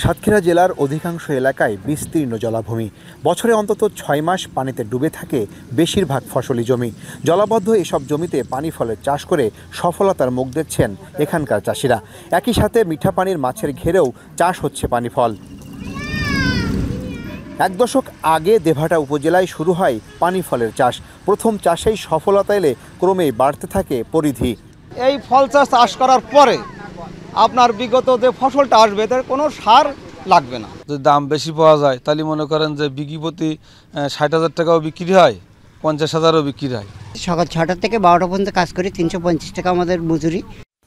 সাতক্ষীরা জেলার অধিকাংশ এলাকায় বিস্তীর্ণ জলাভূমি। বছরে অন্তত 6 মাস পানিতে ডুবে থাকে বেশিরভাগ ফসলি জমি। জলাবদ্ধ এসব জমিতে পানি ফলের চাষ করে সফলতার মুখ দেখছেন এখানকার চাষিরা। একই সাথে মিঠা পানির মাছের ঘেরেও চাষ হচ্ছে পানি ফল। 1 দশক আগে দেভাটা উপজেলায় শুরু হয় পানি ফলের চাষ। প্রথম চাষেই সফলতা এলে ক্রমেই বাড়তে থাকে পরিধি। এই ফল চাষ করার পরে আপনার বিগত যে ফসলটা আসবে তার কোনো সার লাগবে না। যদি দাম বেশি পাওয়া যায় তাহলে মনে করেন যে বিঘি প্রতি 60,000 টাকাও বিক্রি হয়, 50,000ও বিক্রি হয়। সকাল 6টা থেকে 12টা পর্যন্ত কাজ করি, 350 টাকা আমাদের মজুরি।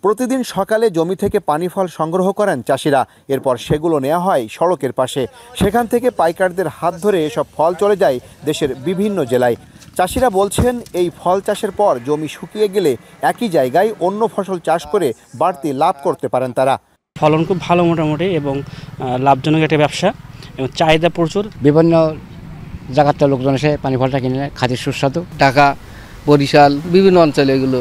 প্রতিদিন সকালে জমি থেকে পানি ফল সংগ্রহ করেন চাষিরা। এরপর সেগুলো নেওয়া হয় সড়কের পাশে। সেখান থেকে পাইকারদের হাত ধরে এসব ফল চলে যায় দেশের বিভিন্ন জেলায়। চাষিরা বলছেন, এই ফল চাষের পর জমি শুকিয়ে গেলে একই জায়গায় অন্য ফসল চাষ করে বাড়তি লাভ করতে পারেন তারা। ফলন খুব ভালো মোটামুটি এবং লাভজনক একটা ব্যবসা এবং চাহিদা প্রচুর। বিভিন্ন জায়গাতে লোকজন এসে পানি ফলটা কিনে খাতে সুস্বাদু। ঢাকা, বরিশাল বিভিন্ন অঞ্চলে এগুলো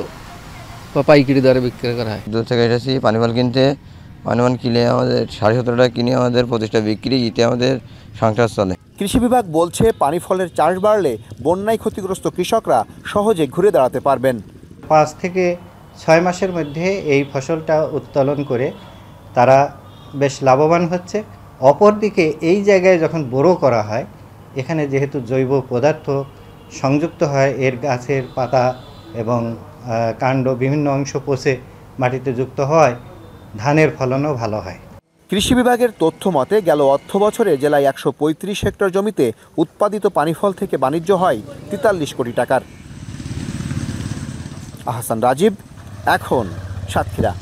পাইকারি দরে বিক্রি করা হয়। দূর থেকে এসেছি পানি ফল কিনতে। পানি ফল কিনে আমাদের 17.5 টাকা কিনে আমাদের 25টা বিক্রি, এতে আমাদের সংসার চলে। কৃষি বিভাগ বলছে, পানি ফলের চাষ বাড়লে বন্যায় ক্ষতিগ্রস্ত কৃষকরা সহজে ঘুরে দাঁড়াতে পারবেন। 5 থেকে 6 মাসের মধ্যে এই ফসলটা উত্তোলন করে তারা বেশ লাভবান হচ্ছে। অপরদিকে এই জায়গায় যখন বড় করা হয়, এখানে যেহেতু জৈব পদার্থ সংযুক্ত হয়, এর গাছের পাতা এবং কাণ্ড বিভিন্ন অংশ পচে মাটিতে যুক্ত হয়, ধানের ফলনও ভালো হয়। কৃষি বিভাগের তথ্য মতে গেল অর্থ বছরে জেলায় 135 হেক্টর জমিতে উৎপাদিত পানিফল থেকে বাণিজ্য হয় 43 কোটি টাকার। আহসান রাজীব, এখন সাতক্ষীরা।